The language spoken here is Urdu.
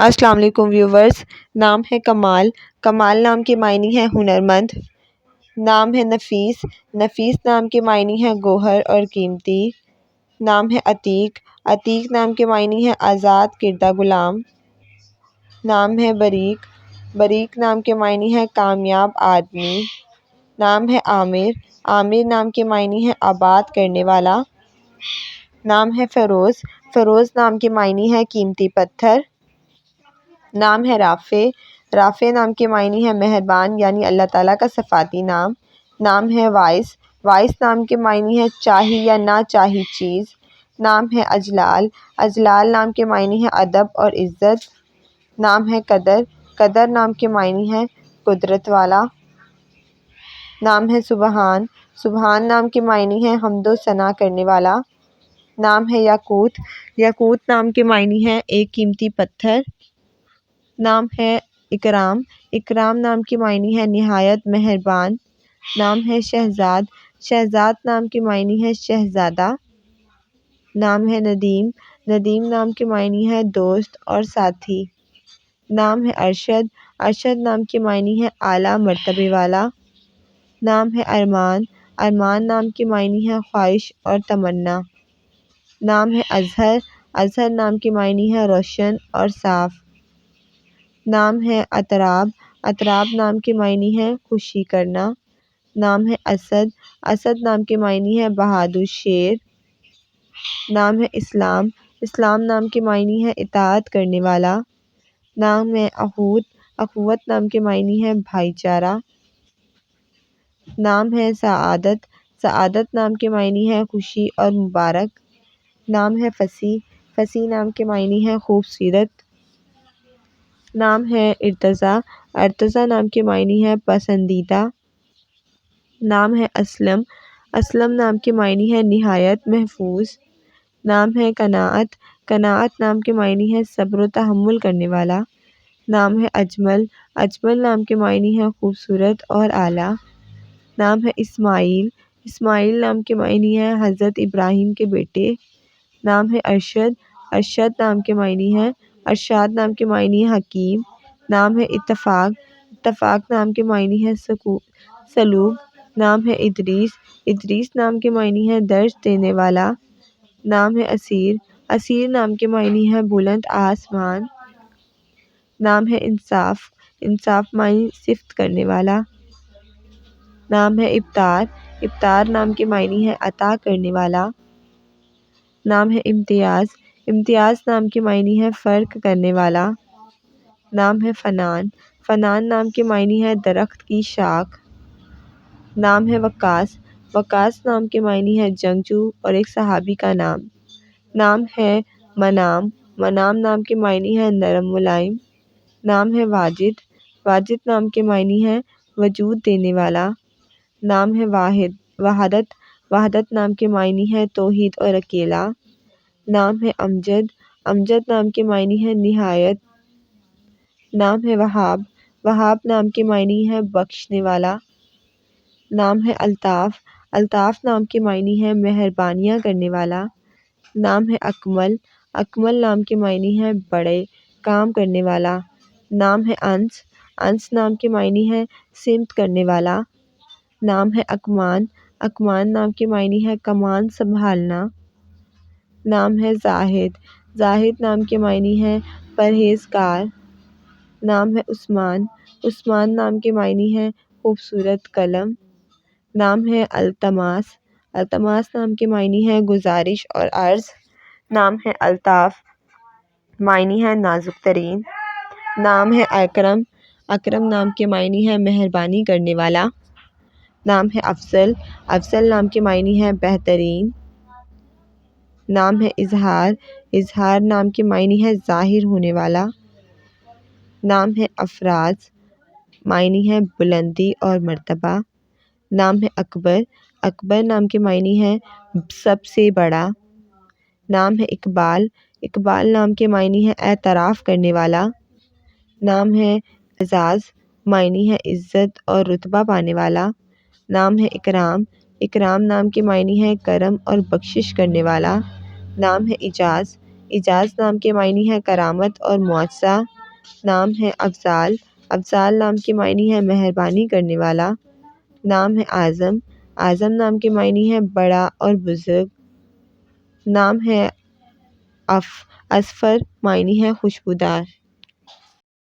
السلام علیکم ویورز۔ نام ہے کمال۔ کمال نام کے معنی ہے ہنرمند۔ نام ہے نفیس۔ نفیس نام کے معنی ہے گوہر اور قیمتی۔ نام ہے عتیق۔ عتیق نام کے معنی ہے آزاد کردہ غلام۔ نام ہے بریک۔ بریک نام کے معنی ہے کامیاب آدمی۔ نام ہے عامر۔ عامر نام کے معنی ہے آباد کرنے والا۔ نام ہے فیروز۔ فیروز نام کے معنی ہے قیمتی پتھر۔ نام ہے رافع۔ رافع نام کے معنی ہے مہربان یعنی اللہ تعالیٰ کا صفاتی نام۔ نام ہے وائس۔ وائس نام کے معنی ہے چاہی یا نہ چاہی چیز۔ نام ہے اجلال۔ اجلال نام کے معنی ہے ادب اور عزت۔ نام ہے قدر۔ قدر نام کے معنی ہے قدرت والا۔ نام ہے سبحان۔ سبحان نام کے معنی ہے حمد و ثنا کرنے والا۔ نام ہے یاقوت۔ یاقوت نام کے معنی ہے ایک قیمتی پتھر۔ نام ہے اکرام۔ اکرام نام کے معنی ہے نہایت مہربان۔ نام ہے شہزاد۔ شہزاد نام کے معنی ہے شہزادہ۔ نام ہے ندیم۔ ندیم نام کے معنی ہے دوست اور ساتھی۔ نام ہے ارشد۔ ارشد نام کے معنی ہے اعلیٰ مرتبے والا۔ نام ہے ارمان۔ ارمان نام کے معنی ہے خواہش اور تمنا۔ نام ہے اظہر۔ اظہر نام کے معنی ہے روشن اور صاف۔ نام ہے اطراب۔ اطراب نام کے معنی ہے خوشی کرنا۔ نام ہے اسد۔ اسد نام کے معنی ہے بہادر شیر۔ نام ہے اسلام۔ اسلام نام کے معنی ہے اطاعت کرنے والا۔ نام ہے اخوت۔ اخوت نام کے معنی ہے بھائی چارہ۔ نام ہے سعادت۔ سعادت نام کے معنی ہے خوشی اور مبارک۔ نام ہے فصیح۔ فصیح نام کے معنی ہے خوبصورت۔ نام ہے ارتضیٰ۔ ارتضیٰ نام کے معنی ہے پسندیدہ۔ نام ہے اسلم۔ اسلم نام کے معنی ہے نہایت محفوظ۔ نام ہے قناعت۔ قناعت نام کے معنی ہے صبر و تحمل کرنے والا۔ نام ہے اجمل۔ اجمل نام کے معنی ہے خوبصورت اور اعلیٰ۔ نام ہے اسماعیل۔ اسماعیل نام کے معنی ہے حضرت ابراہیم کے بیٹے۔ نام ہے ارشد۔ ارشد نام کے معنی ہے ارشاد نام کے معنی ہے حکیم۔ نام ہے اتفاق۔ اتفاق نام کے معنی ہے سلوک۔ نام ہے ادریس۔ ادریس نام کے معنی ہے درس دینے والا۔ نام ہے اسیر۔ اسیر نام کے معنی ہے بلند آسمان۔ نام ہے انصاف۔ انصاف معنی صفت کرنے والا۔ نام ہے ابتار۔ ابتار نام کے معنی ہے عطا کرنے والا۔ نام ہے امتیاز۔ امتیاز نام کے معنی ہے فرق کرنے والا۔ نام ہے فنان۔ فنان نام کے معنی ہے درخت کی شاخ۔ نام ہے وقاص۔ وقاص نام کے معنی ہے جنگجو اور ایک صحابی کا نام۔ نام ہے منام۔ منام نام کے معنی ہے نرم ملائم۔ نام ہے واجد۔ واجد نام کے معنی ہے وجود دینے والا۔ نام ہے واحد۔ وحدت۔ وحدت نام کے معنی ہے توحید اور اکیلا۔ نام ہے امجد۔ امجد نام کے معنی ہے نہایت۔ نام ہے وہاب۔ وہاب نام کے معنی ہے بخشنے والا۔ نام ہے الطاف۔ الطاف نام کے معنی ہے مہربانیاں کرنے والا۔ نام ہے اکمل۔ اکمل نام کے معنی ہے بڑے کام کرنے والا۔ نام ہے انس۔ انس نام کے معنی ہے سمت کرنے والا۔ نام ہے اکمان۔ اکمان نام کے معنی ہے کمان سنبھالنا۔ نام ہے زاہد۔ زاہد نام کے معنی ہے پرہیزگار۔ نام ہے عثمان۔ عثمان نام کے معنی ہے خوبصورت قلم۔ نام ہے التماس۔ التماس نام کے معنی ہے گزارش اور عرض۔ نام ہے الطاف۔ معنی ہے نازک ترین۔ نام ہے اکرم۔ اکرم نام کے معنی ہے مہربانی کرنے والا۔ نام ہے افضل۔ افضل نام کے معنی ہے بہترین۔ نام ہے اظہار۔ اظہار نام کے معنی ہے ظاہر ہونے والا۔ نام ہے افراز۔ معنی ہے بلندی اور مرتبہ۔ نام ہے اکبر۔ اکبر نام کے معنی ہے سب سے بڑا۔ نام ہے اقبال۔ اقبال نام کے معنی ہے اعتراف کرنے والا۔ نام ہے اعزاز۔ معنی ہے عزت اور رتبہ پانے والا۔ نام ہے اکرام۔ اکرام نام کے معنی ہے کرم اور بخشش کرنے والا۔ نام ہے اعجاز۔ اعجاز نام کے معنی ہے کرامت اور معجزہ۔ نام ہے افضال۔ افضال نام کے معنی ہے مہربانی کرنے والا۔ نام ہے اعظم۔ اعظم نام کے معنی ہے بڑا اور بزرگ۔ نام ہے اصفر، معنی ہے خوشبودار۔